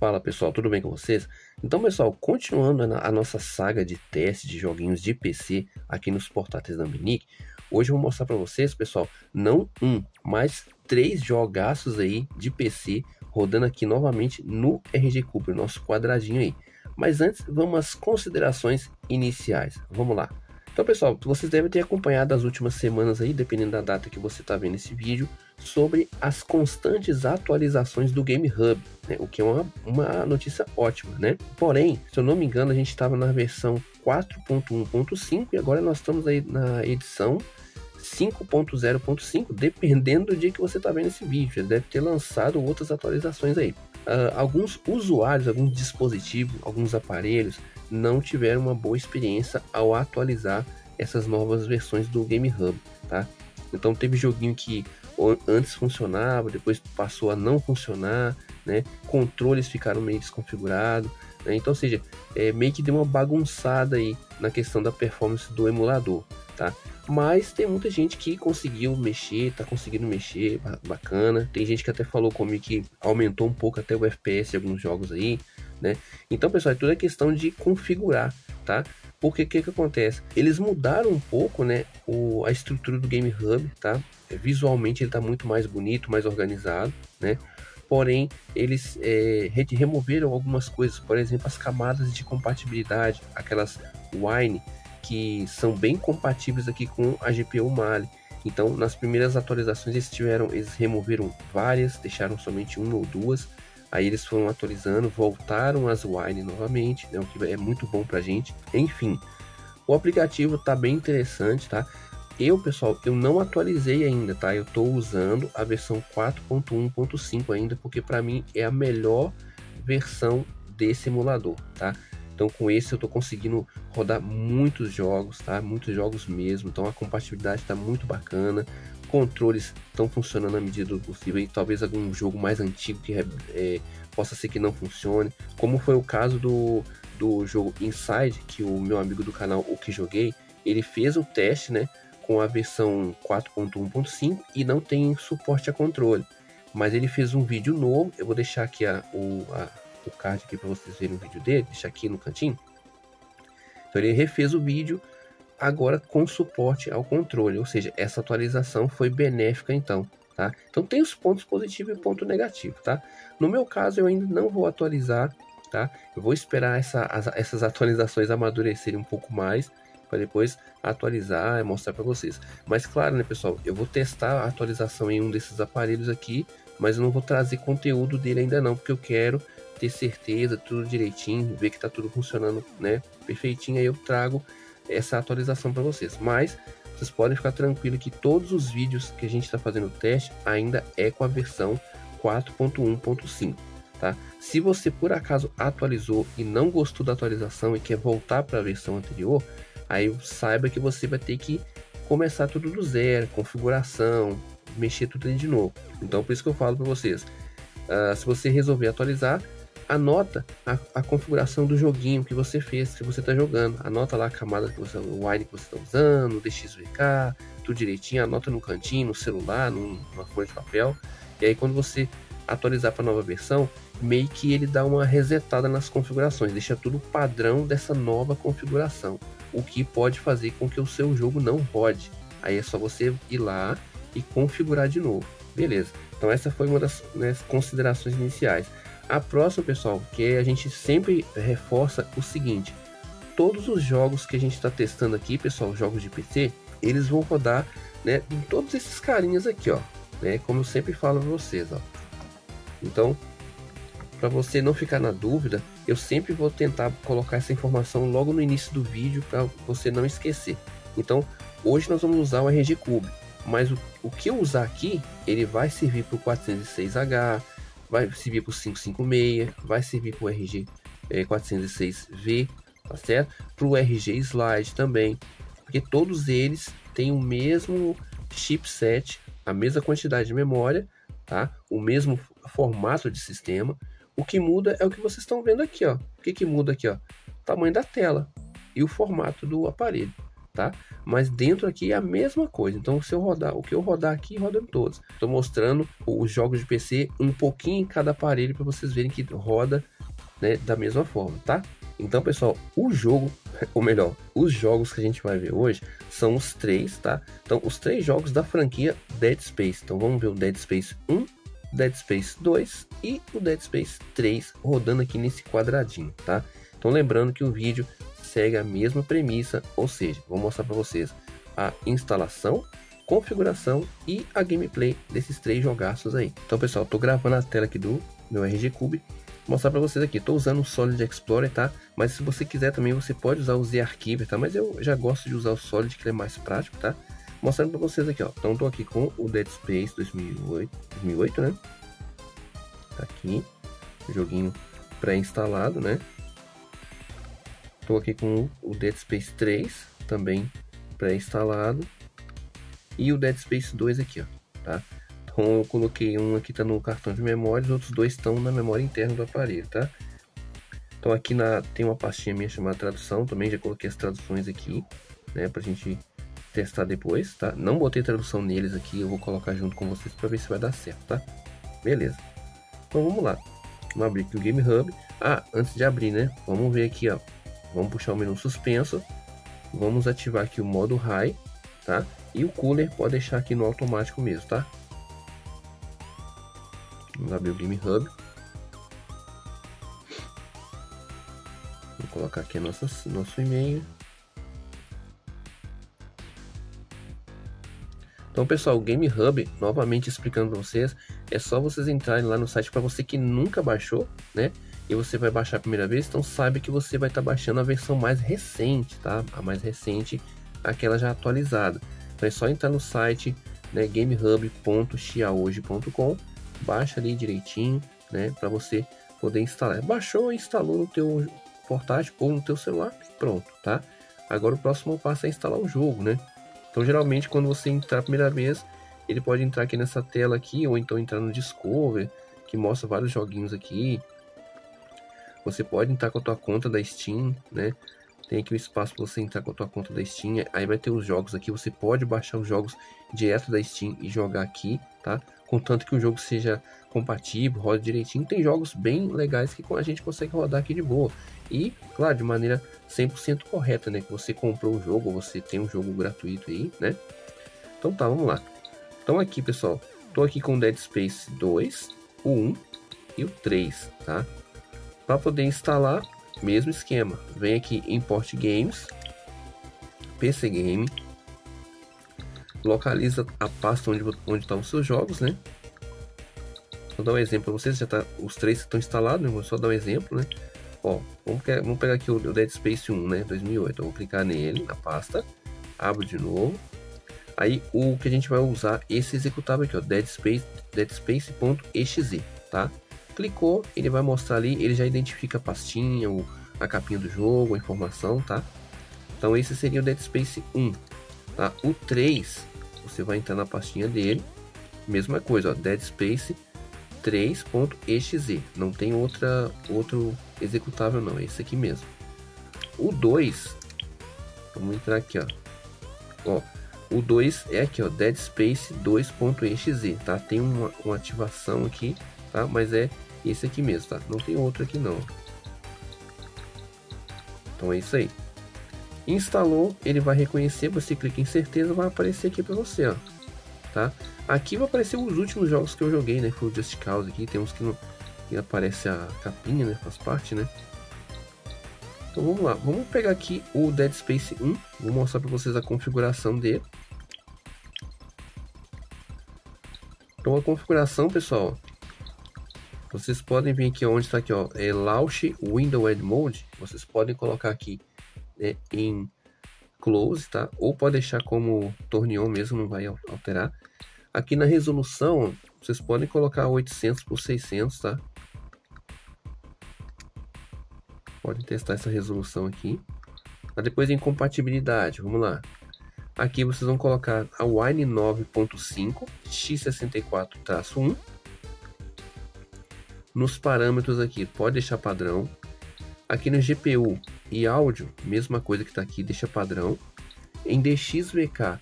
Fala pessoal, tudo bem com vocês? Então pessoal, continuando a nossa saga de teste de joguinhos de PC aqui nos portáteis da Ambilic, hoje eu vou mostrar para vocês, pessoal, não um, mas 3 jogaços aí de PC rodando aqui novamente no RG Cube, nosso quadradinho aí. Mas antes, vamos às considerações iniciais, vamos lá. Então pessoal, vocês devem ter acompanhado as últimas semanas aí, dependendo da data que você está vendo esse vídeo, sobre as constantes atualizações do Game Hub, né? O que é uma notícia ótima, né? Porém, se eu não me engano, a gente estava na versão 4.1.5 e agora nós estamos aí na edição 5.0.5, dependendo do dia que você está vendo esse vídeo. Já deve ter lançado outras atualizações aí. Alguns usuários, alguns dispositivos, alguns aparelhos não tiveram uma boa experiência ao atualizar essas novas versões do Game Hub, tá? Então teve joguinho que antes funcionava, depois passou a não funcionar, né? Controles ficaram meio desconfigurados, né? Então, ou seja, meio que deu uma bagunçada aí na questão da performance do emulador, tá? Mas tem muita gente que conseguiu mexer, tá conseguindo mexer, bacana. Tem gente que até falou comigo que aumentou um pouco até o FPS de alguns jogos aí, né? Então, pessoal, é tudo questão de configurar, tá? Porque o que acontece? Eles mudaram um pouco, né, a estrutura do Game Hub, tá? Visualmente ele tá muito mais bonito, mais organizado, né? Porém, eles removeram algumas coisas, por exemplo, as camadas de compatibilidade, aquelas Wine, que são bem compatíveis aqui com a GPU Mali. Então, nas primeiras atualizações eles removeram várias, deixaram somente uma ou duas. Aí eles foram atualizando, voltaram as Wine novamente, né, o que é muito bom pra gente. Enfim, o aplicativo tá bem interessante, tá? Pessoal, eu não atualizei ainda, tá? Eu tô usando a versão 4.1.5 ainda, porque para mim é a melhor versão desse emulador, tá? Então com esse eu tô conseguindo rodar muitos jogos, tá? Muitos jogos mesmo, então a compatibilidade tá muito bacana. Controles estão funcionando à medida do possível, e talvez algum jogo mais antigo que possa ser que não funcione, como foi o caso do jogo Inside, que o meu amigo do canal, o que joguei, ele fez o teste, né, com a versão 4.1.5 e não tem suporte a controle, mas ele fez um vídeo novo. Eu vou deixar aqui o card aqui para vocês verem o vídeo dele, deixar aqui no cantinho. Então ele refez o vídeo agora com suporte ao controle, ou seja, essa atualização foi benéfica então, tá? Então tem os pontos positivos e ponto negativo, tá? No meu caso eu ainda não vou atualizar, tá? Eu vou esperar essas atualizações amadurecerem um pouco mais para depois atualizar e mostrar para vocês. Mas claro, né, pessoal, eu vou testar a atualização em um desses aparelhos aqui, mas eu não vou trazer conteúdo dele ainda não, porque eu quero ter certeza, tudo direitinho, ver que tá tudo funcionando, né, perfeitinho. Aí eu trago essa atualização para vocês, mas vocês podem ficar tranquilo que todos os vídeos que a gente está fazendo o teste ainda é com a versão 4.1.5, tá? Se você por acaso atualizou e não gostou da atualização e quer voltar para a versão anterior, aí saiba que você vai ter que começar tudo do zero, configuração, mexer tudo de novo. Então por isso que eu falo para vocês, se você resolver atualizar, anota a configuração do joguinho que você fez, que você está jogando. Anota lá a camada que você, o Wine que você está usando, o DXVK, tudo direitinho. Anota no cantinho, no celular, numa folha de papel. E aí quando você atualizar para a nova versão, meio que ele dá uma resetada nas configurações, deixa tudo padrão dessa nova configuração, o que pode fazer com que o seu jogo não rode. Aí é só você ir lá e configurar de novo. Beleza, então essa foi uma das, né, considerações iniciais. A próxima, pessoal, que a gente sempre reforça o seguinte: todos os jogos que a gente está testando aqui, pessoal, jogos de PC, eles vão rodar, né, em todos esses carinhas aqui, ó, né, como eu sempre falo para vocês, ó. Então, para você não ficar na dúvida, eu sempre vou tentar colocar essa informação logo no início do vídeo para você não esquecer. Então, hoje nós vamos usar o RG Cube, mas o que eu usar aqui, ele vai servir para o 406H, vai servir para o 556, vai servir para o RG 406V, tá certo? Para o RG Slide também, porque todos eles têm o mesmo chipset, a mesma quantidade de memória, tá? O mesmo formato de sistema. O que muda é o que vocês estão vendo aqui, ó. O que muda aqui, ó? O tamanho da tela e o formato do aparelho, tá? Mas dentro aqui é a mesma coisa. Então, se eu rodar, o que eu rodar aqui, roda em todos. Estou mostrando os jogos de PC um pouquinho em cada aparelho para vocês verem que roda, né, da mesma forma, tá? Então, pessoal, o jogo, ou melhor, os jogos que a gente vai ver hoje são os 3, tá? Então, os 3 jogos da franquia Dead Space. Então, vamos ver o Dead Space 1, Dead Space 2 e o Dead Space 3 rodando aqui nesse quadradinho, tá? Então, lembrando que o vídeo segue a mesma premissa, ou seja, vou mostrar para vocês a instalação, configuração e a gameplay desses 3 jogaços aí. Então, pessoal, tô gravando a tela aqui do meu RG Cube, mostrar para vocês aqui. Tô usando o Solid Explorer, tá? Mas se você quiser também, você pode usar o ZArchiver, tá? Mas eu já gosto de usar o Solid, que ele é mais prático, tá? Mostrando para vocês aqui, ó. Então, tô aqui com o Dead Space 2008, né? Tá aqui, joguinho pré-instalado, né? Tô aqui com o Dead Space 3, também pré-instalado. E o Dead Space 2 aqui, ó, tá? Então eu coloquei um aqui, tá no cartão de memória, os outros 2 estão na memória interna do aparelho, tá? Então aqui tem uma pastinha minha chamada tradução, também já coloquei as traduções aqui, né? Pra gente testar depois, tá? Não botei tradução neles aqui, eu vou colocar junto com vocês pra ver se vai dar certo, tá? Beleza. Então vamos lá. Vamos abrir aqui o Game Hub. Ah, antes de abrir, né? Vamos ver aqui, ó. Vamos puxar o menu suspenso, vamos ativar aqui o modo High, tá? E o cooler pode deixar aqui no automático mesmo, tá? Vamos abrir o Game Hub. Vou colocar aqui nosso e-mail. Então, pessoal, o Game Hub, novamente explicando para vocês, é só vocês entrarem lá no site para você que nunca baixou, né? E você vai baixar a primeira vez, então saiba que você vai estar baixando a versão mais recente, tá? A mais recente, aquela já atualizada. Então é só entrar no site, né, gamehub.xiaohoje.com, baixa ali direitinho, né, para você poder instalar. Baixou, instalou no teu portátil ou no teu celular, pronto, tá? Agora o próximo passo é instalar o jogo, né? Então geralmente quando você entrar a primeira vez, ele pode entrar aqui nessa tela aqui, ou então entrar no Discover, que mostra vários joguinhos aqui. Você pode entrar com a tua conta da Steam, né? Tem aqui o espaço para você entrar com a tua conta da Steam. Aí vai ter os jogos aqui. Você pode baixar os jogos direto da Steam e jogar aqui, tá? Contanto que o jogo seja compatível, roda direitinho. Tem jogos bem legais que a gente consegue rodar aqui de boa. E, claro, de maneira 100% correta, né? Que você comprou o jogo, ou você tem um jogo gratuito aí, né? Então tá, vamos lá. Então aqui, pessoal, tô aqui com o Dead Space 2, o 1 e o 3, tá? Para poder instalar, mesmo esquema. Vem aqui em Import Games, PC Game, localiza a pasta onde estão os seus jogos, né? Vou dar um exemplo para vocês, já tá, os 3 estão instalados, né? Vou só dar um exemplo, né? Ó, vamos pegar aqui o Dead Space 1, né? 2008. Eu vou clicar nele, na pasta, abro de novo. Aí o que a gente vai usar, esse executável aqui, ó, Dead Space.exe, tá? Clicou, ele vai mostrar ali, ele já identifica a pastinha, a capinha do jogo, a informação, tá? Então esse seria o Dead Space 1, tá? O 3, você vai entrar na pastinha dele, mesma coisa, ó, Dead Space 3.exe, não tem outro executável não, é esse aqui mesmo. O 2, vamos entrar aqui, ó, o 2 é aqui, ó, Dead Space 2.exe, tá? Tem uma ativação aqui, tá? Mas é esse aqui mesmo, tá? Não tem outro aqui não. Então é isso aí. Instalou, ele vai reconhecer, você clica em certeza, vai aparecer aqui para você, ó, tá? Aqui vai aparecer os últimos jogos que eu joguei, né? Foi o Just Cause aqui, tem uns que não que aparece a capinha, né? Faz parte, né? Então vamos lá, vamos pegar aqui o Dead Space 1, vou mostrar para vocês a configuração dele. Então a configuração, pessoal, vocês podem vir aqui onde está aqui, ó, é Launch Window Edit Mode. Vocês podem colocar aqui, né, em Close, tá? Ou pode deixar como Turn On mesmo, não vai alterar. Aqui na resolução, vocês podem colocar 800 por 600, tá? Pode testar essa resolução aqui. Mas depois em compatibilidade, vamos lá. Aqui vocês vão colocar a Wine 9.5 x64-1. Nos parâmetros aqui, pode deixar padrão. Aqui no GPU e áudio, mesma coisa que está aqui, deixa padrão. Em DXVK,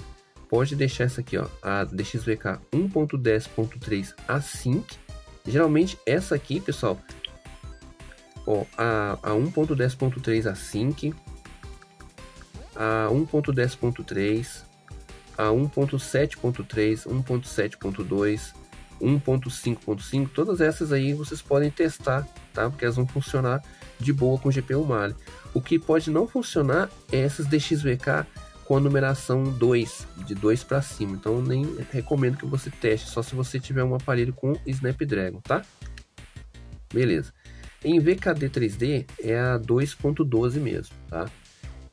pode deixar essa aqui, ó, a DXVK 1.10.3 Async. Geralmente essa aqui, pessoal, ó, a 1.10.3 Async, a 1.10.3, a 1.7.3, 1.7.2, 1.5.5, todas essas aí vocês podem testar, tá? Porque elas vão funcionar de boa com GPU Mali. O que pode não funcionar é essas DXVK com a numeração 2, de 2 para cima. Então eu nem recomendo que você teste, só se você tiver um aparelho com Snapdragon, tá? Beleza. Em VKD 3D é a 2.12 mesmo, tá?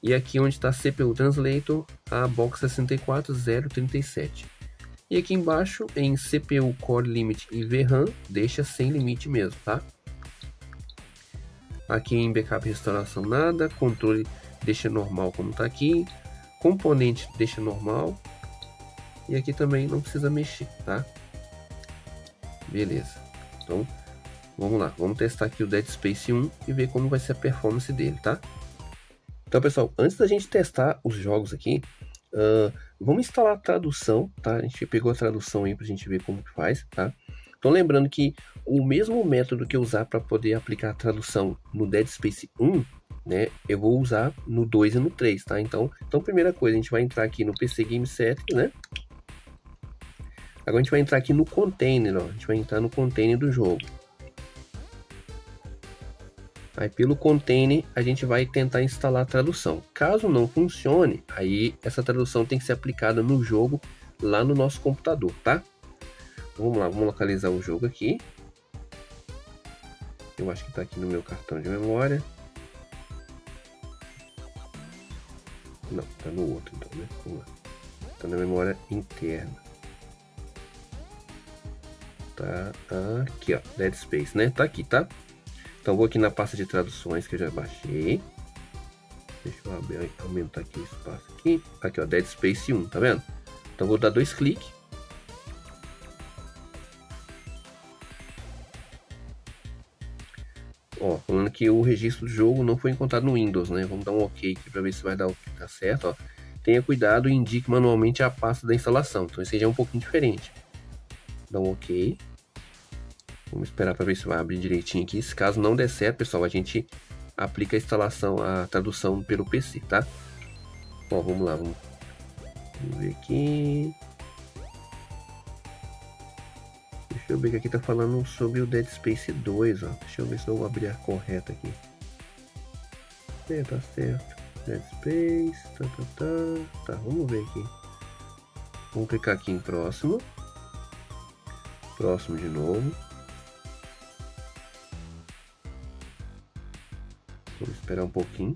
E aqui onde está CPU Translator, a box 64037. E aqui embaixo em CPU Core Limit e VRAM, deixa sem limite mesmo, tá? Aqui em Backup Restauração nada, controle deixa normal como está aqui, componente deixa normal. E aqui também não precisa mexer, tá? Beleza. Então, vamos lá. Vamos testar aqui o Dead Space 1 e ver como vai ser a performance dele, tá? Então, pessoal, antes da gente testar os jogos aqui, vamos instalar a tradução, tá? A gente pegou a tradução aí pra gente ver como que faz, tá? Então, lembrando que o mesmo método que eu usar para poder aplicar a tradução no Dead Space 1, né? Eu vou usar no 2 e no 3, tá? Então, primeira coisa, a gente vai entrar aqui no PC Game Settings, né? Agora a gente vai entrar aqui no container, ó. A gente vai entrar no container do jogo. Aí pelo container a gente vai tentar instalar a tradução. Caso não funcione, aí essa tradução tem que ser aplicada no jogo lá no nosso computador, tá? Vamos lá, vamos localizar o jogo aqui. Eu acho que está aqui no meu cartão de memória. Não, está no outro então, né? Vamos lá. Está na memória interna. Tá aqui, ó, Dead Space, né? Tá aqui, tá? Então vou aqui na pasta de traduções que eu já baixei. Deixa eu abrir, aumentar aqui o espaço aqui. Aqui, ó, Dead Space 1, tá vendo? Então vou dar 2 cliques. Ó, falando que o registro do jogo não foi encontrado no Windows, né? Vamos dar um OK aqui para ver se vai dar certo, ó. Tenha cuidado e indique manualmente a pasta da instalação. Então esse já é um pouquinho diferente. Dá um OK. Vamos esperar para ver se vai abrir direitinho aqui. Se caso não der certo, pessoal, a gente aplica a instalação, a tradução pelo PC, tá? Ó, vamos lá, vamos ver aqui. Deixa eu ver que aqui tá falando sobre o Dead Space 2, ó. Deixa eu ver se eu vou abrir a correta aqui. É, tá certo. Dead Space, tá, vamos ver aqui. Vamos clicar aqui em próximo. Próximo de novo. Vamos esperar um pouquinho.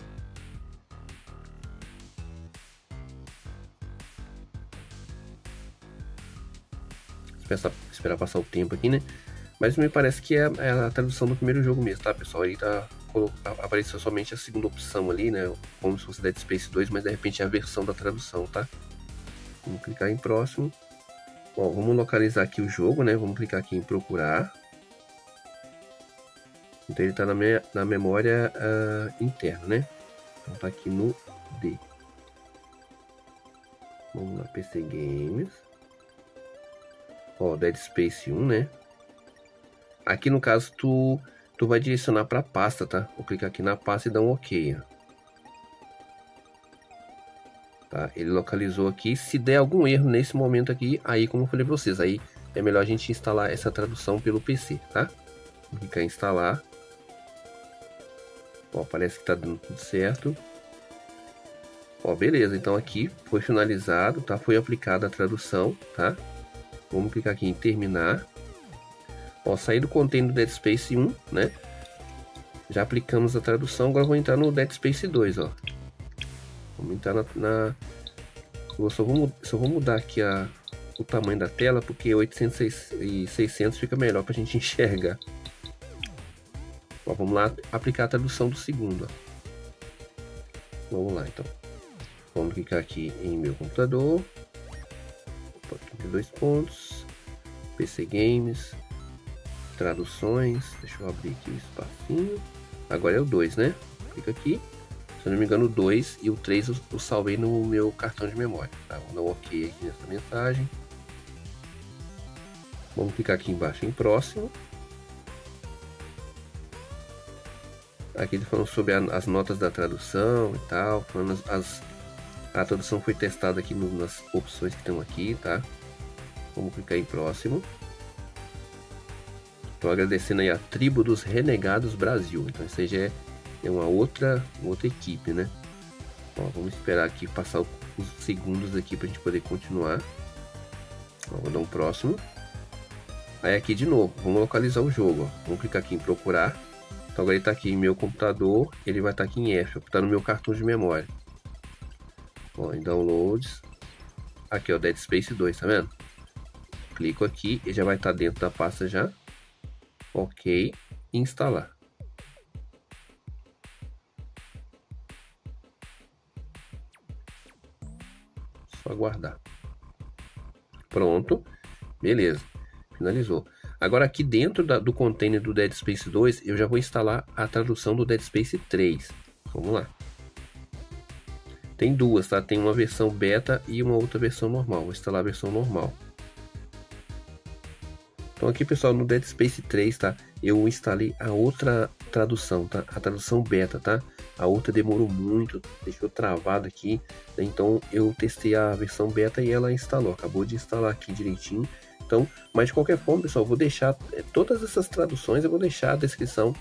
Esperar passar o tempo aqui, né? Mas me parece que é a tradução do primeiro jogo mesmo, tá, pessoal? Aí apareceu somente a segunda opção ali, né? Como se fosse Dead Space 2, mas de repente é a versão da tradução, tá? Vamos clicar em próximo. Bom, vamos localizar aqui o jogo, né? Vamos clicar aqui em procurar. Então ele tá na memória interna, né? Então tá aqui no D. Vamos lá, PC Games. Ó, Dead Space 1, né? Aqui no caso tu vai direcionar para a pasta, tá? Vou clicar aqui na pasta e dar um OK, ó. Tá? Ele localizou aqui. Se der algum erro nesse momento aqui, aí como eu falei para vocês, aí é melhor a gente instalar essa tradução pelo PC, tá? Vou clicar em instalar. Ó, parece que tá dando tudo certo. Ó, beleza, então aqui foi finalizado, tá? Foi aplicada a tradução, tá? Vamos clicar aqui em terminar. Ó, sair do container do Dead Space 1, né? Já aplicamos a tradução, agora vou entrar no Dead Space 2, ó. Vamos entrar Eu só vou mudar aqui o tamanho da tela, porque 800 e 600 fica melhor pra gente enxergar. Ó, vamos lá aplicar a tradução do segundo, ó. Vamos lá, então. Vamos clicar aqui em meu computador. Aqui 2 pontos. PC Games. Traduções. Deixa eu abrir aqui o espacinho. Agora é o 2, né? Clica aqui. Se eu não me engano, o 2 e o 3 eu salvei no meu cartão de memória. Tá? Vou dar um ok aqui nessa mensagem. Vamos clicar aqui embaixo em próximo. Aqui ele falando sobre as notas da tradução e tal. Falando a tradução foi testada aqui nas opções que estão aqui, tá? Vamos clicar em próximo. Estou agradecendo aí a Tribo dos Renegados Brasil. Então isso aí já é uma outra equipe, né? Ó, vamos esperar aqui passar os segundos aqui para a gente poder continuar. Ó, vou dar um próximo. Aí aqui de novo, vamos localizar o jogo. Ó. Vamos clicar aqui em procurar. Então agora ele está aqui em meu computador, ele vai estar aqui em F, está no meu cartão de memória. Ó, em downloads. Aqui ó, Dead Space 2, tá vendo? Clico aqui e já vai estar dentro da pasta já. Ok, instalar. Só aguardar. Pronto, beleza, finalizou. Agora aqui dentro do container do Dead Space 2, eu já vou instalar a tradução do Dead Space 3. Vamos lá. Tem duas, tá? Tem uma versão beta e uma outra versão normal. Vou instalar a versão normal. Então aqui, pessoal, no Dead Space 3, tá? Eu instalei a outra tradução, tá? A tradução beta, tá? A outra demorou muito, deixou travado aqui, né? Então eu testei a versão beta e ela instalou. Acabou de instalar aqui direitinho. Então, mas de qualquer forma, pessoal, eu vou deixar todas essas traduções, eu vou deixar a descrição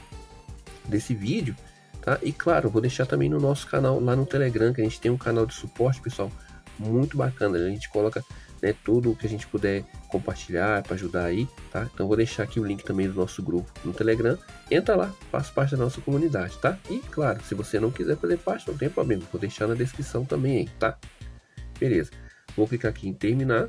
desse vídeo, tá? E claro, eu vou deixar também no nosso canal lá no Telegram, que a gente tem um canal de suporte, pessoal, muito bacana. A gente coloca, né, tudo o que a gente puder compartilhar para ajudar aí, tá? Então vou deixar aqui o link também do nosso grupo no Telegram. Entra lá, faça parte da nossa comunidade, tá? E claro, se você não quiser fazer parte, não tem problema, vou deixar na descrição também aí, tá? Beleza. Vou clicar aqui em terminar.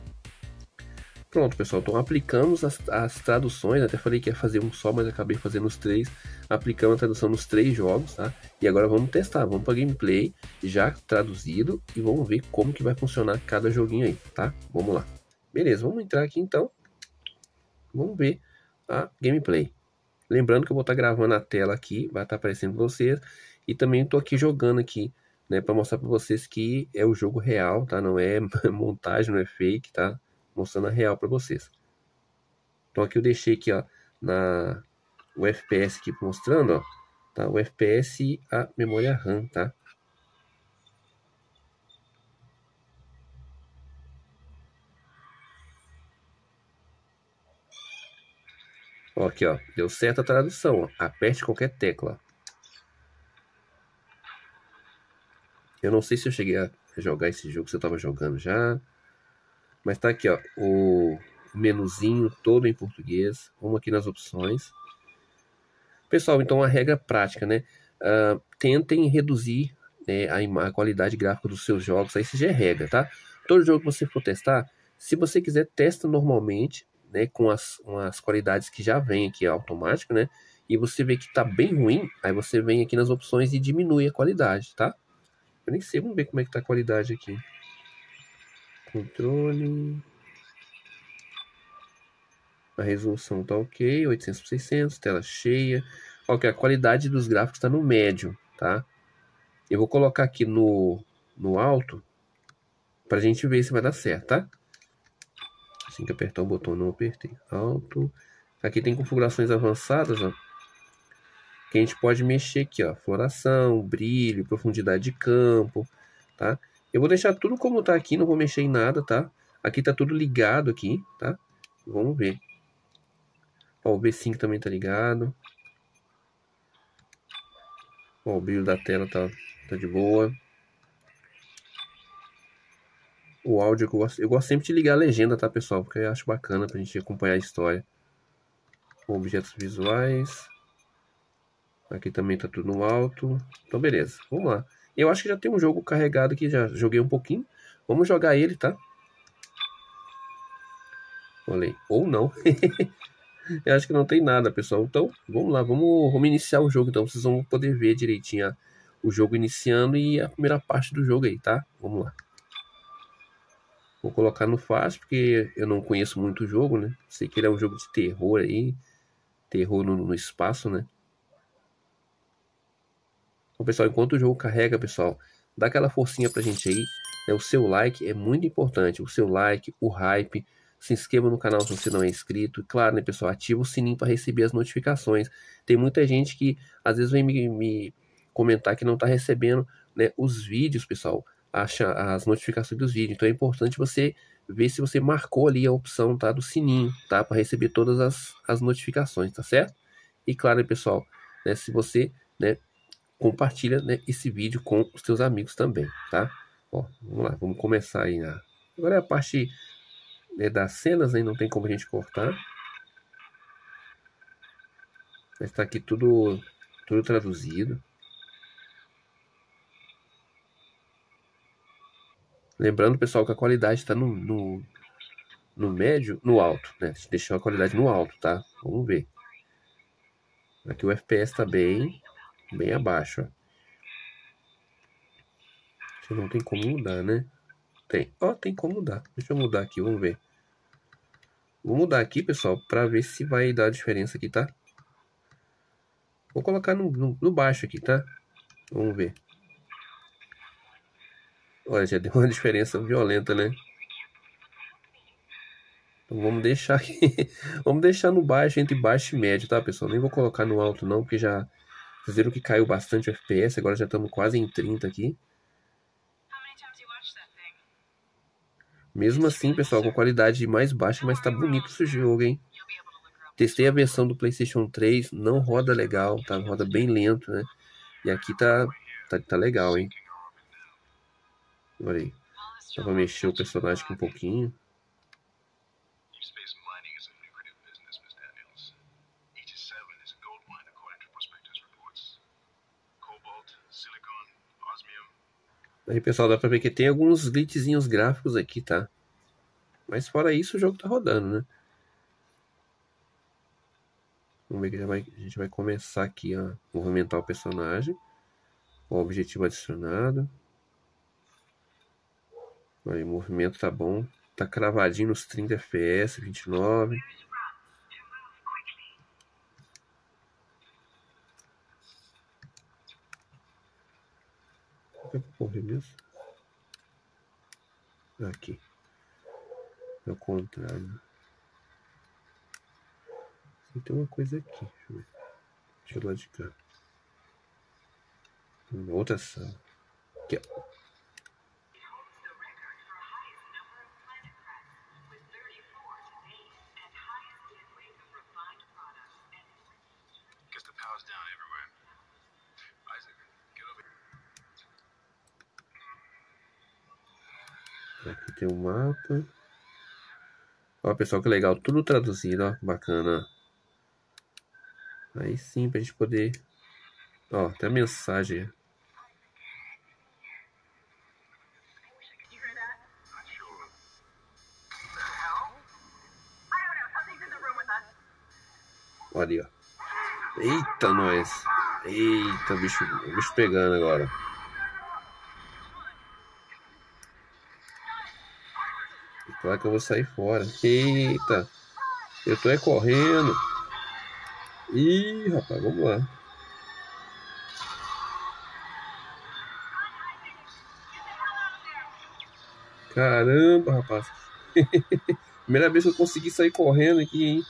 Pronto, pessoal, então aplicamos as traduções, até falei que ia fazer um só, mas acabei fazendo os três, aplicamos a tradução nos 3 jogos, tá? E agora vamos testar, vamos para gameplay já traduzido e vamos ver como que vai funcionar cada joguinho aí, tá? Vamos lá. Beleza, vamos entrar aqui então, vamos ver a gameplay. Lembrando que eu vou estar gravando a tela aqui, vai estar aparecendo para vocês, e também estou aqui jogando aqui, né, para mostrar para vocês que é o jogo real, tá? Não é montagem, não é fake, tá? Mostrando a real para vocês. Então aqui eu deixei aqui, ó, o FPS aqui mostrando, ó, tá? O FPS e a memória RAM, tá? Ó, aqui, ó, deu certo a tradução, ó. Aperte qualquer tecla. Eu não sei se eu cheguei a jogar esse jogo, se eu tava jogando já. Mas tá aqui, ó, o menuzinho todo em português. Vamos aqui nas opções. Pessoal, então a regra prática, né? Tentem reduzir, né, a qualidade gráfica dos seus jogos. Aí isso já é regra, tá? Todo jogo que você for testar, se você quiser, testa normalmente, né? Com as qualidades que já vem aqui automático, né? E você vê que tá bem ruim, aí você vem aqui nas opções e diminui a qualidade, tá? Eu nem sei, vamos ver como é que tá a qualidade aqui. Controle. A resolução tá ok, 800 por 600, tela cheia. Ok, a qualidade dos gráficos está no médio, tá? Eu vou colocar aqui no alto para a gente ver se vai dar certo, tá? Assim que apertar o botão, não apertei. Alto. Aqui tem configurações avançadas, ó, que a gente pode mexer aqui, ó. Floração, brilho, profundidade de campo, tá? Eu vou deixar tudo como tá aqui, não vou mexer em nada, tá? Aqui tá tudo ligado aqui, tá? Vamos ver. Ó, o V5 também tá ligado. Ó, o brilho da tela tá de boa. O áudio eu gosto sempre de ligar a legenda, tá, pessoal? Porque eu acho bacana pra gente acompanhar a história. Objetos visuais. Aqui também tá tudo no alto. Então, beleza. Vamos lá. Eu acho que já tem um jogo carregado aqui, já joguei um pouquinho. Vamos jogar ele, tá? Olha aí. Ou não. Eu acho que não tem nada, pessoal. Então, vamos lá. Vamos iniciar o jogo. Então, vocês vão poder ver direitinho o jogo iniciando e a primeira parte do jogo aí, tá? Vamos lá. Vou colocar no fácil, porque eu não conheço muito o jogo, né? Sei que ele é um jogo de terror aí. Terror no espaço, né? Então, pessoal, enquanto o jogo carrega, pessoal, dá aquela forcinha pra gente aí, né? O seu like é muito importante, o seu like, o hype, se inscreva no canal se você não é inscrito, e claro, né, pessoal, ativa o sininho para receber as notificações. Tem muita gente que às vezes vem me comentar que não tá recebendo, né, os vídeos, pessoal, as notificações dos vídeos, então é importante você ver se você marcou ali a opção, tá, do sininho, tá, para receber todas as notificações, tá certo? E claro, né, pessoal, né, se você, né, compartilha, né, esse vídeo com os seus amigos também, tá? Ó, vamos lá, vamos começar aí. Agora é a parte, né, das cenas, aí não tem como a gente cortar. Mas tá aqui tudo traduzido. Lembrando, pessoal, que a qualidade está no médio, no alto, né? Deixou a qualidade no alto, tá? Vamos ver. Aqui o FPS tá bem abaixo, ó. Você não tem como mudar, né? Tem. Ó, tem como mudar. Deixa eu mudar aqui, vamos ver. Vou mudar aqui, pessoal, para ver se vai dar diferença aqui, tá? Vou colocar no baixo aqui, tá? Vamos ver. Olha, já deu uma diferença violenta, né? Então vamos deixar aqui. Vamos deixar no baixo, entre baixo e médio, tá, pessoal? Nem vou colocar no alto não, porque já... Vocês viram que caiu bastante o FPS, agora já estamos quase em 30 aqui. Mesmo assim, pessoal, com qualidade mais baixa, mas tá bonito esse jogo, hein? Testei a versão do PlayStation 3, não roda legal, tá? Roda bem lento, né? E aqui tá legal, hein? Olha aí. Dá pra mexer o personagem aqui um pouquinho. Aí, pessoal, dá pra ver que tem alguns glitchzinhos gráficos aqui, tá? Mas fora isso, o jogo tá rodando, né? Vamos ver que a gente vai começar aqui a movimentar o personagem. O objetivo adicionado. Aí, o movimento tá bom. Tá cravadinho nos 30 FPS, 29. É pra correr mesmo? Aqui. É o contrário. Tem uma coisa aqui. Deixa eu ver. Deixa eu lá de cá. Outra sala. Aqui, ó. Aqui tem um mapa. Ó, pessoal, que legal. Tudo traduzido, ó. Bacana. Aí sim, pra gente poder... Ó, tem a mensagem. Olha ali, ó. Eita, nós. Eita, o bicho pegando agora. Claro que eu vou sair fora. Eita. Eu tô correndo. Ih, rapaz, vamos lá. Caramba, rapaz. Primeira vez que eu consegui sair correndo aqui, hein?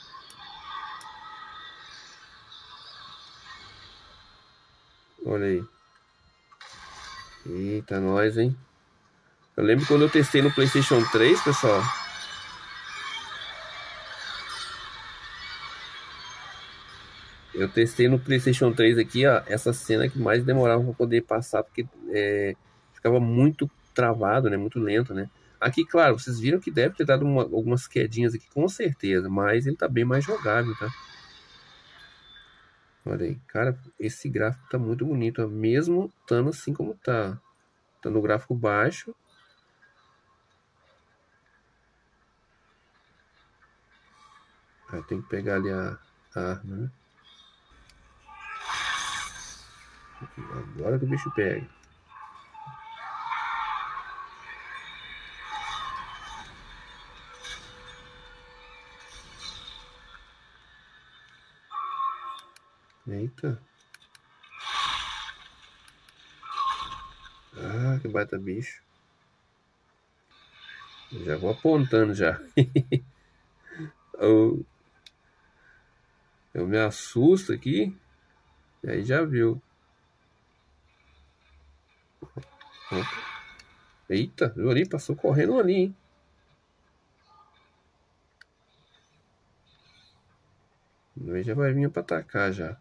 Olha aí. Eita, nós, hein? Eu lembro quando eu testei no PlayStation 3, pessoal. Eu testei no PlayStation 3 aqui, ó, essa cena que mais demorava para poder passar, porque ficava muito travado, né? Muito lento, né? Aqui, claro, vocês viram que deve ter dado algumas quedinhas aqui, com certeza, mas ele tá bem mais jogável, tá? Olha aí, cara, esse gráfico tá muito bonito, ó, mesmo estando assim como tá. Tá no gráfico baixo. Aí tem que pegar ali a arma, né? Agora que o bicho pega. Eita. Ah, que baita bicho. Já vou apontando já. Eu me assusto aqui. E aí já viu. Eita, viu ali? Passou correndo ali, hein? Ele já vai vir pra atacar já.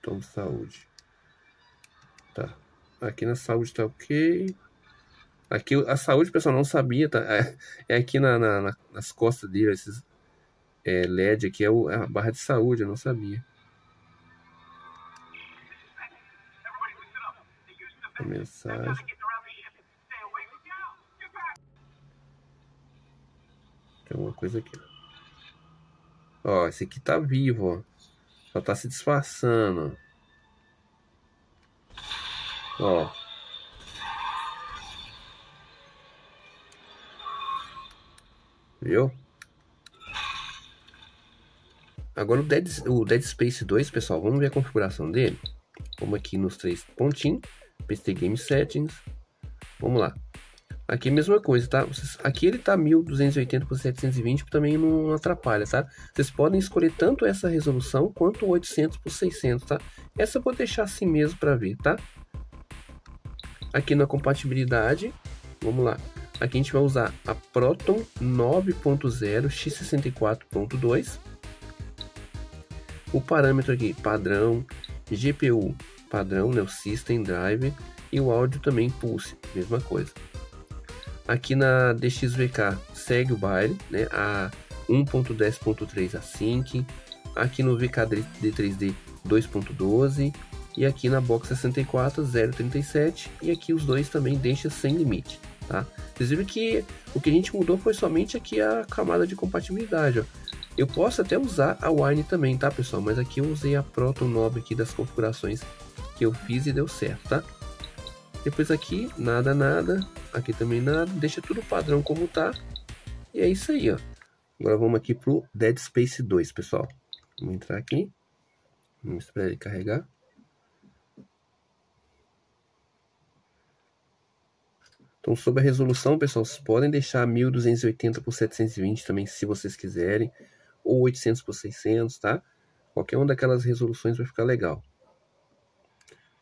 Tome saúde. Tá. Aqui na saúde tá ok. Aqui a saúde, pessoal, não sabia, tá? É aqui nas costas dele, esses LED aqui é a barra de saúde, eu não sabia. A mensagem. Tem uma coisa aqui, ó. Esse aqui tá vivo, ó. Só tá se disfarçando, ó. Viu? Agora o Dead Space 2, pessoal, vamos ver a configuração dele. Vamos aqui nos três pontinhos, PC Game Settings. Vamos lá. Aqui mesma coisa, tá? Aqui ele tá 1280 por 720, também não atrapalha, tá? Vocês podem escolher tanto essa resolução quanto 800 por 600, tá? Essa eu vou deixar assim mesmo para ver, tá? Aqui na compatibilidade, vamos lá. Aqui a gente vai usar a Proton 9.0 x64.2. O parâmetro aqui, padrão, GPU padrão, né, o System Driver, e o áudio também Pulse, mesma coisa. Aqui na DXVK segue o baile, né, a 1.10.3 Async, aqui no VKD3D 2.12 e aqui na Box 64 0.37, e aqui os dois também deixa sem limite, tá? Vocês viram que o que a gente mudou foi somente aqui a camada de compatibilidade, ó. Eu posso até usar a Wine também, tá, pessoal? Mas aqui eu usei a Proton 9 aqui das configurações que eu fiz e deu certo, tá? Depois aqui, nada, aqui também nada, deixa tudo padrão como tá, e é isso aí, ó. Agora vamos aqui pro Dead Space 2, pessoal. Vamos entrar aqui, vamos esperar ele carregar. Então, sobre a resolução, pessoal, vocês podem deixar 1280 por 720 também, se vocês quiserem, ou 800 por 600, tá? Qualquer uma daquelas resoluções vai ficar legal.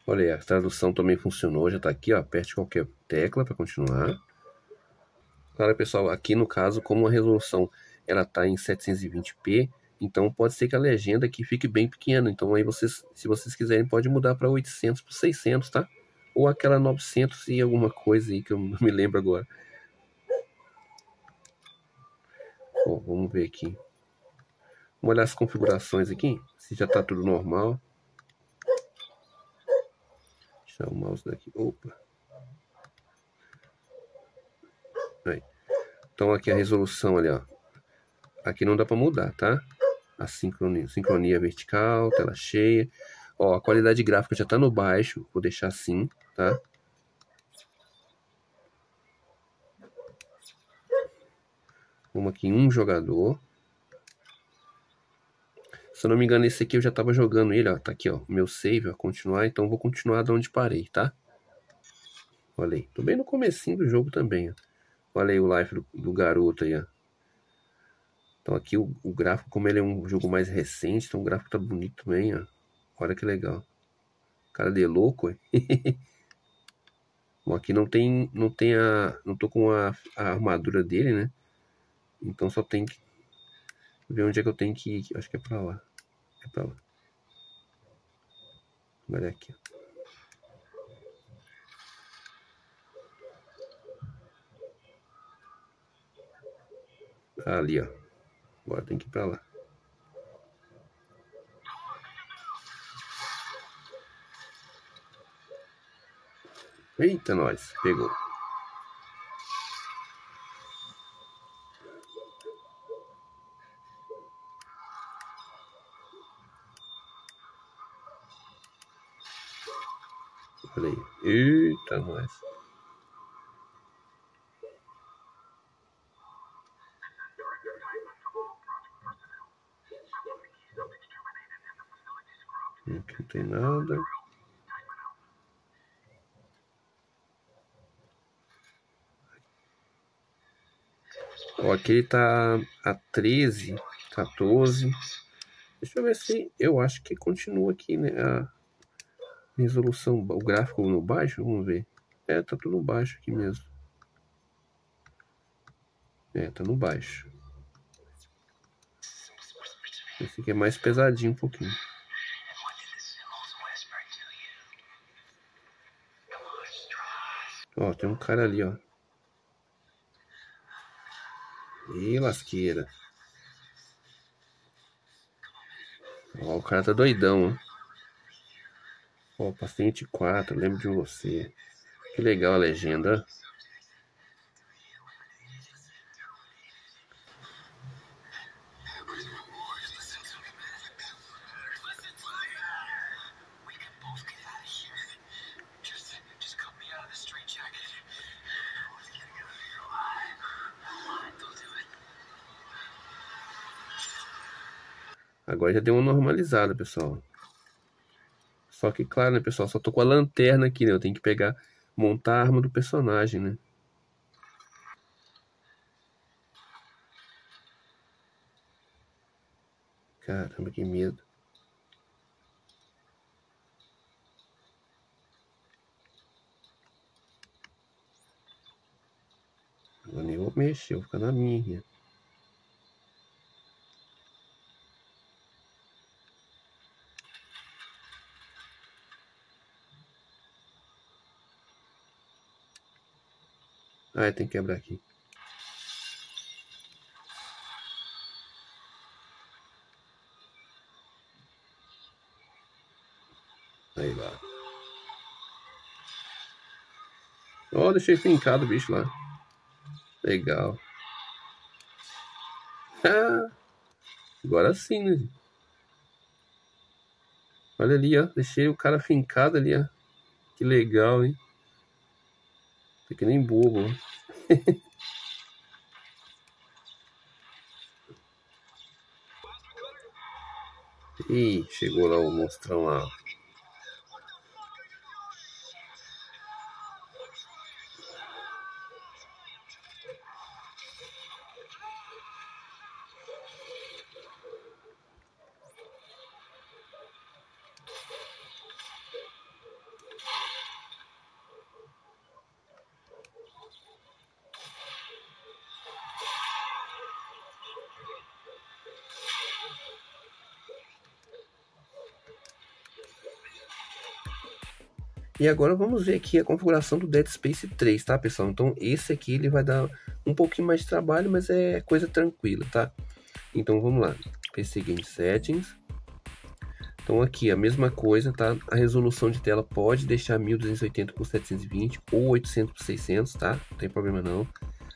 Olha aí, a tradução também funcionou, já tá aqui, ó. Aperte qualquer tecla para continuar. Claro, pessoal, aqui no caso, como a resolução ela tá em 720p, então pode ser que a legenda aqui fique bem pequena. Então aí vocês, se vocês quiserem, pode mudar para 800 por 600, tá? Ou aquela 900 e alguma coisa aí que eu não me lembro agora. Bom, vamos ver aqui. Vamos olhar as configurações aqui, se já tá tudo normal. Deixa o mouse daqui. Opa. Aí. Então aqui a resolução ali, ó. Aqui não dá para mudar, tá? A sincronia vertical, tela cheia. Ó, a qualidade gráfica já tá no baixo, vou deixar assim, tá? Vamos aqui em um jogador. Se eu não me engano, esse aqui eu já tava jogando ele, ó. Tá aqui, ó. Meu save, ó. Continuar. Então eu vou continuar de onde parei, tá? Olha aí. Tô bem no comecinho do jogo também, ó. Olha aí o life do garoto aí, ó. Então aqui o gráfico, como ele é um jogo mais recente, então o gráfico tá bonito também, ó. Olha que legal. Cara de louco, hein? Bom, aqui não tô com a armadura dele, né? Então só tem que ver onde é que eu tenho que ir. Acho que é pra lá. É pra lá. Olha aqui. Ali, ó. Agora tem que ir pra lá. Eita, nós. Pegou. Olha aí. Eita, nós. tem nada. Ó, aqui ele tá a 13, 14. Deixa eu ver se... Eu acho que continua aqui, né? A resolução, o gráfico no baixo, vamos ver. É, tá tudo baixo aqui mesmo. É, tá no baixo. Esse aqui é mais pesadinho um pouquinho. Ó, tem um cara ali, ó. Ih, lasqueira. Ó, o cara tá doidão, ó. Ó, paciente 4, lembro de você. Que legal a legenda. Agora já deu uma normalizada, pessoal. Só que, claro, né, pessoal? Só tô com a lanterna aqui, né? Eu tenho que pegar, montar a arma do personagem, né? Caramba, que medo. Eu nem vou mexer, eu vou ficar na minha aqui. Ah, tem que quebrar aqui. Aí lá. Ó, deixei fincado o bicho lá. Legal. Ah, agora sim, né? Olha ali, ó. Deixei o cara fincado ali, ó. Que legal, hein? Tô que nem bobo, ó. Ih, chegou lá o monstrão lá. E agora vamos ver aqui a configuração do Dead Space 3, tá, pessoal? Então esse aqui ele vai dar um pouquinho mais de trabalho, mas é coisa tranquila, tá? Então vamos lá, PC Game Settings. Então aqui a mesma coisa, tá? A resolução de tela pode deixar 1280 por 720 ou 800 por 600, tá? Não tem problema não.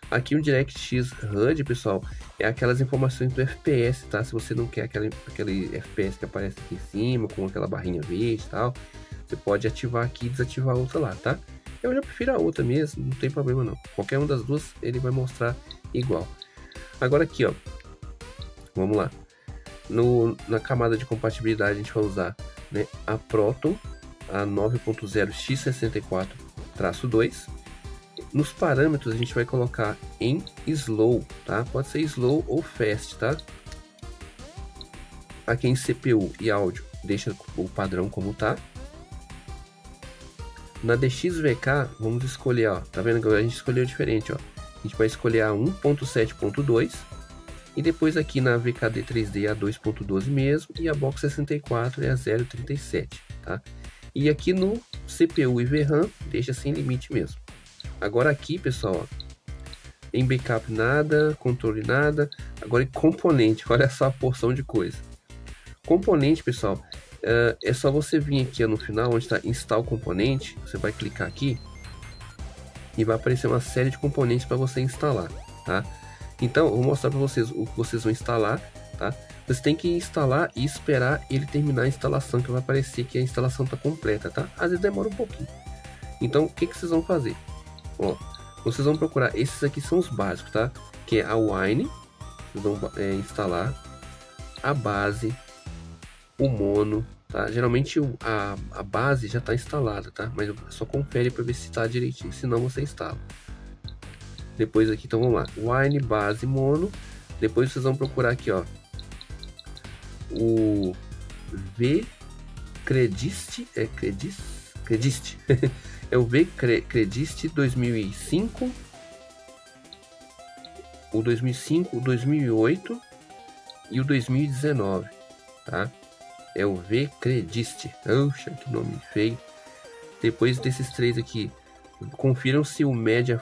Aqui o DirectX HUD, pessoal, é aquelas informações do FPS, tá? Se você não quer aquele FPS que aparece aqui em cima, com aquela barrinha verde e tal, você pode ativar aqui e desativar a outra lá, tá? Eu já prefiro a outra mesmo, não tem problema não. Qualquer uma das duas, ele vai mostrar igual. Agora aqui, ó, vamos lá. Na camada de compatibilidade a gente vai usar, né, a Proton, a 9.0x64-2. Nos parâmetros a gente vai colocar em slow, tá? Pode ser slow ou fast, tá? Aqui em CPU e áudio deixa o padrão como tá. Na DXVK vamos escolher, ó, tá vendo que a gente escolheu diferente, ó. A gente vai escolher a 1.7.2 e depois aqui na VKD 3D a 2.12 mesmo e a Box 64 é a 0.37, tá? E aqui no CPU e VRAM deixa sem limite mesmo. Agora aqui, pessoal, ó, em backup nada, controle nada. Agora em componente, olha só a porção de coisa. Componente, pessoal, é só você vir aqui ó, no final, onde está install componente. Você vai clicar aqui e vai aparecer uma série de componentes para você instalar, tá? Então, eu vou mostrar para vocês o que vocês vão instalar, tá? Vocês têm que instalar e esperar ele terminar a instalação, que vai aparecer que a instalação está completa, tá? Às vezes demora um pouquinho. Então, o que vocês vão fazer? Ó, vocês vão procurar, esses aqui são os básicos, tá? Que é a Wine, vocês vão instalar a base, o mono, tá? Geralmente a base já está instalada, tá? Mas só confere para ver se está direitinho, senão você instala. Depois aqui, então vamos lá, Wine base mono. Depois vocês vão procurar aqui, ó, o V-Credist, Credist, é o V-Credist 2005, o 2005, o 2008 e o 2019, tá? É o V-Credist. Oxa, que nome feio. Depois desses três aqui, confiram se o Media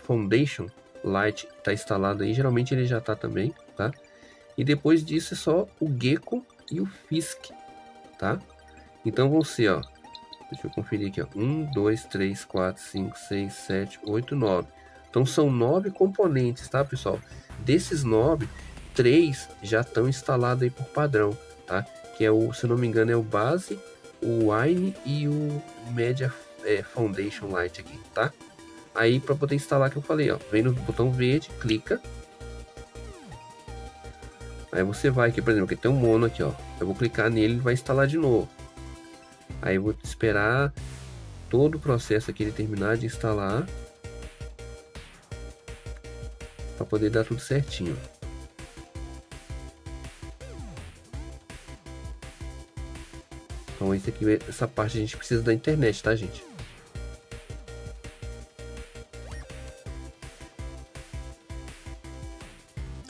Foundation Lite está instalado aí. Geralmente ele já está também, tá? E depois disso é só o Gecko e o Fisk, tá? Então vão ser, ó, deixa eu conferir aqui, ó, 1, 2, 3, 4, 5, 6, 7, 8, 9. Então são 9 componentes, tá, pessoal? Desses 9, 3 já estão instalados aí por padrão, tá? Que é o, se eu não me engano, é o Base, o Wine e o Media Foundation Lite aqui, tá? Aí para poder instalar, que eu falei, ó, vem no botão verde, clica. Aí você vai aqui, por exemplo, aqui tem um mono aqui, ó. Eu vou clicar nele e vai instalar de novo. Aí eu vou esperar todo o processo aqui ele terminar de instalar para poder dar tudo certinho. Então esse aqui, essa parte a gente precisa da internet, tá, gente?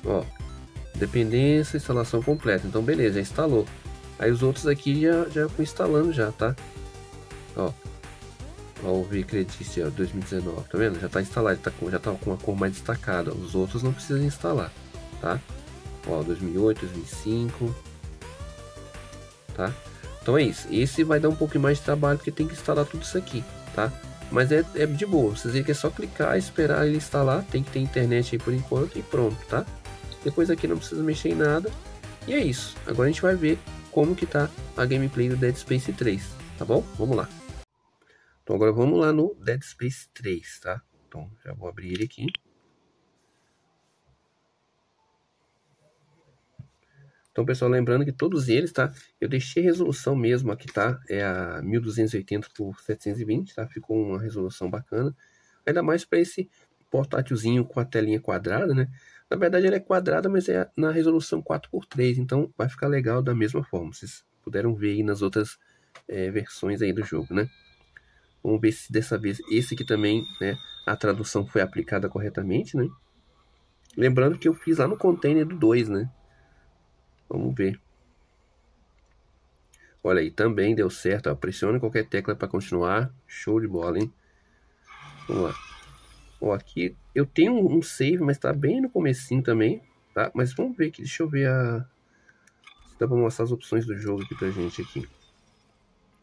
Ó, dependência, instalação completa. Então beleza, já instalou. Aí os outros aqui já vou instalando já, tá? Ó, o V-Credit 2019, tá vendo? Já tá instalado, já tá com a cor mais destacada. Os outros não precisam instalar, tá? Ó, 2008, 2005, tá? Então é isso. Esse vai dar um pouco mais de trabalho porque tem que instalar tudo isso aqui, tá? Mas é de boa. Vocês veem que é só clicar, esperar ele instalar. Tem que ter internet aí por enquanto e pronto, tá? Depois aqui não precisa mexer em nada. E é isso. Agora a gente vai ver como que tá a gameplay do Dead Space 3, tá bom? Vamos lá. Então agora vamos lá no Dead Space 3, tá? Então já vou abrir ele aqui. Então, pessoal, lembrando que todos eles, tá? Eu deixei a resolução mesmo aqui, tá? É a 1280 por 720, tá? Ficou uma resolução bacana. Ainda mais para esse portátilzinho com a telinha quadrada, né? Na verdade, ela é quadrada, mas é na resolução 4x3, então vai ficar legal da mesma forma. Vocês puderam ver aí nas outras versões aí do jogo, né? Vamos ver se dessa vez esse aqui também, né? A tradução foi aplicada corretamente, né? Lembrando que eu fiz lá no container do 2, né? Vamos ver. Olha aí, também deu certo. Ó, pressione qualquer tecla para continuar. Show de bola, hein? Vamos lá. Ó, aqui eu tenho um save, mas tá bem no comecinho também, tá? Mas vamos ver aqui, deixa eu ver se dá pra mostrar as opções do jogo aqui pra gente aqui.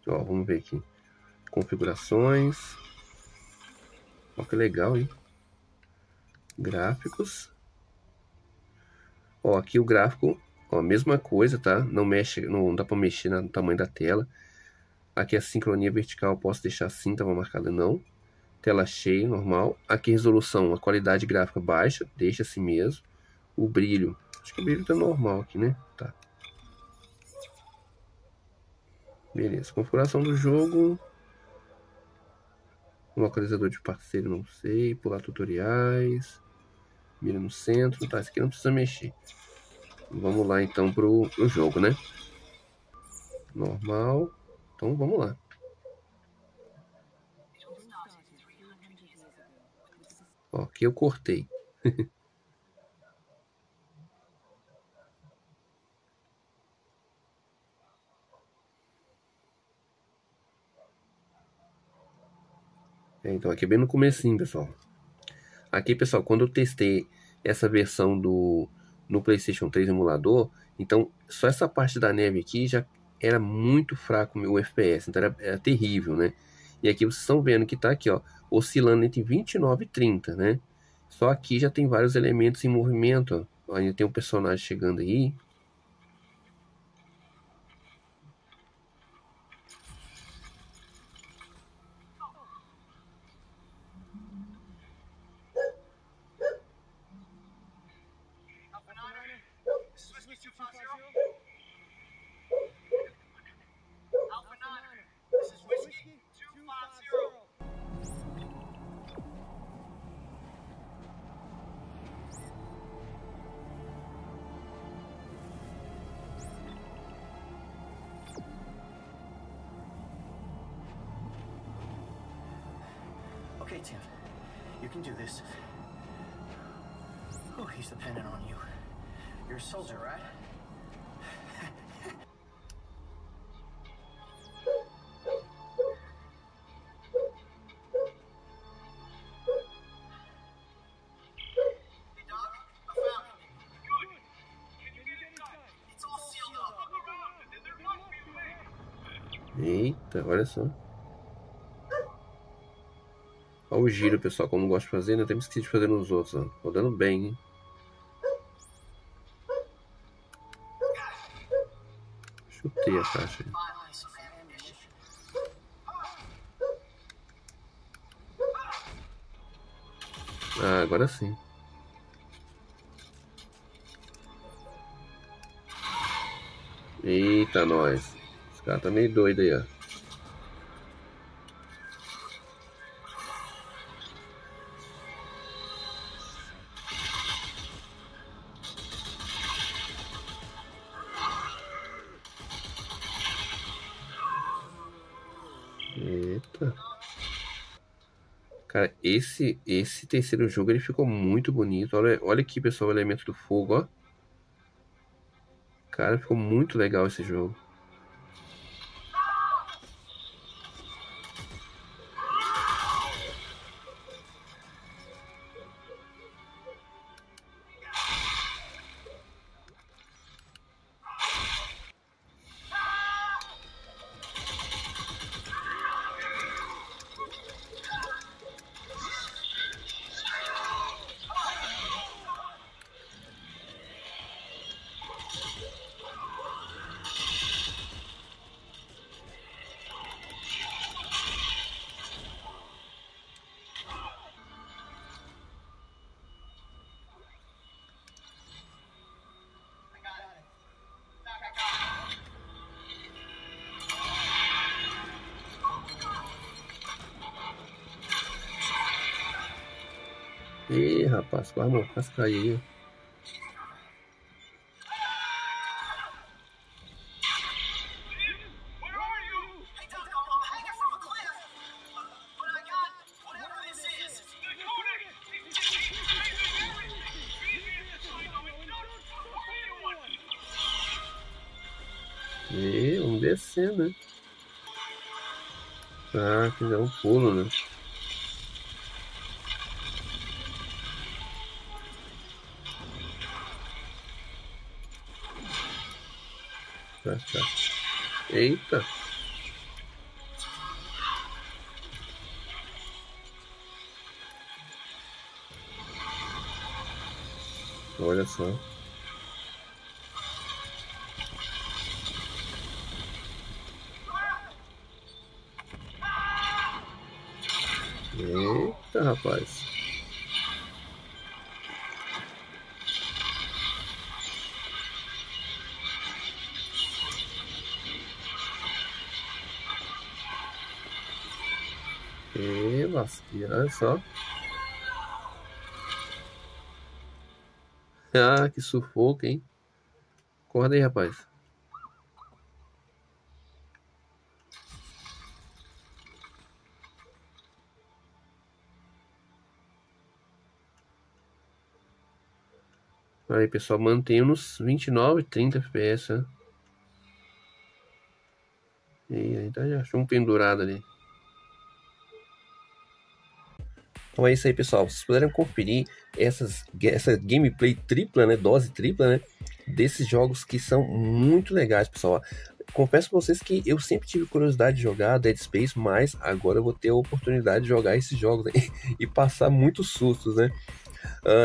Ó, vamos ver aqui. Configurações. Ó, que legal, hein? Gráficos. Ó, aqui o gráfico, ó, mesma coisa, tá? Não mexe, não dá pra mexer no tamanho da tela. Aqui a sincronia vertical, posso deixar assim, tava marcada não. Tela cheia, normal. Aqui resolução, a qualidade gráfica baixa, deixa assim mesmo. O brilho, acho que o brilho tá normal aqui, né? Tá. Beleza, configuração do jogo. Localizador de parceiro, não sei. Pular tutoriais. Mira no centro, tá? Isso aqui não precisa mexer. Vamos lá então pro jogo, né? Normal. Então vamos lá. Ó, aqui eu cortei. Então aqui é bem no comecinho, pessoal. Aqui, pessoal, quando eu testei essa versão no PlayStation 3 emulador, então só essa parte da neve aqui já era muito fraco o FPS, então era terrível, né? E aqui vocês estão vendo que tá aqui, ó, oscilando entre 29 e 30, né? Só aqui já tem vários elementos em movimento, ó. Ainda tem um personagem chegando aí. Okay, Tim. You can do this. Oh, he's dependent on you. You're a soldier, right? Eita, olha só. Olha o giro, pessoal, como eu gosto de fazer, né? Temos que de fazer nos outros, ó. Rodando bem, hein? Chutei a caixa aí. Ah, agora sim. Eita, nós. Esse cara tá meio doido aí, ó. Eita. Cara, esse terceiro jogo ele ficou muito bonito. Olha aqui, pessoal, o elemento do fogo, ó. Cara, ficou muito legal esse jogo. Ih, rapaz, quase caiu. E vamos descer, né? Ah, que dá um pulo, né? Tá. Eita! Olha só. Eita, rapaz. E lasqueira, olha só. Ah, que sufoco, hein? Acorda aí, rapaz. Aí, pessoal, mantenha nos 29, 30 FPS, né? E aí, já achou um pendurado ali. Então é isso aí, pessoal. Vocês puderem conferir essa gameplay tripla, né? Dose tripla, né? Desses jogos que são muito legais, pessoal. Confesso pra vocês que eu sempre tive curiosidade de jogar Dead Space, mas agora eu vou ter a oportunidade de jogar esses jogos aí e passar muitos sustos, né?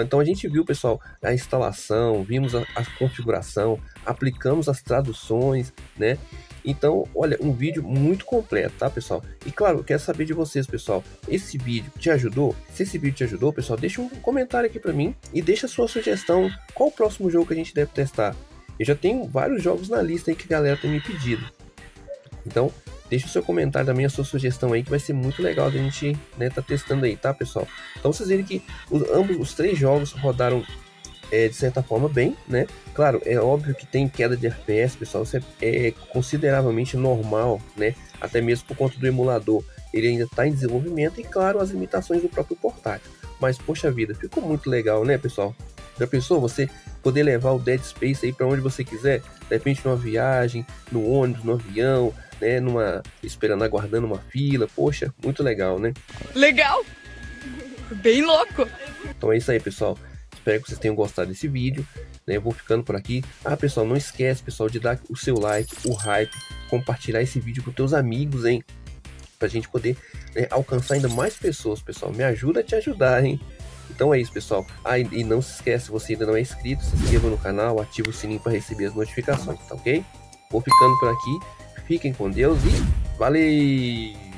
Então a gente viu, pessoal, a instalação, vimos a configuração, aplicamos as traduções, né? Então, olha, um vídeo muito completo, tá, pessoal? E claro, eu quero saber de vocês, pessoal. Esse vídeo te ajudou? Se esse vídeo te ajudou, pessoal, deixa um comentário aqui pra mim e deixa a sua sugestão. Qual o próximo jogo que a gente deve testar? Eu já tenho vários jogos na lista aí que a galera tem me pedido. Então, deixa o seu comentário também, a sua sugestão aí, que vai ser muito legal a gente, né, tá testando aí, tá, pessoal? Então, vocês verem que ambos os três jogos rodaram de certa forma bem, né? Claro, é óbvio que tem queda de FPS, pessoal, isso é consideravelmente normal, né? Até mesmo por conta do emulador ele ainda está em desenvolvimento e, claro, as limitações do próprio portátil. Mas, poxa vida, ficou muito legal, né, pessoal? Já pensou você poder levar o Dead Space aí para onde você quiser? De repente numa viagem, no ônibus, no avião, né, esperando, aguardando uma fila. Poxa, muito legal, né? Legal! Bem louco! Então é isso aí, pessoal. Espero que vocês tenham gostado desse vídeo, né? Eu vou ficando por aqui. Pessoal, não esquece, pessoal, de dar o seu like, o hype, compartilhar esse vídeo com teus amigos, hein? Pra gente poder, né, alcançar ainda mais pessoas, pessoal. Me ajuda a te ajudar, hein? Então é isso, pessoal. E não se esquece, se você ainda não é inscrito, se inscreva no canal, ative o sininho para receber as notificações, tá ok? Vou ficando por aqui. Fiquem com Deus e valeu!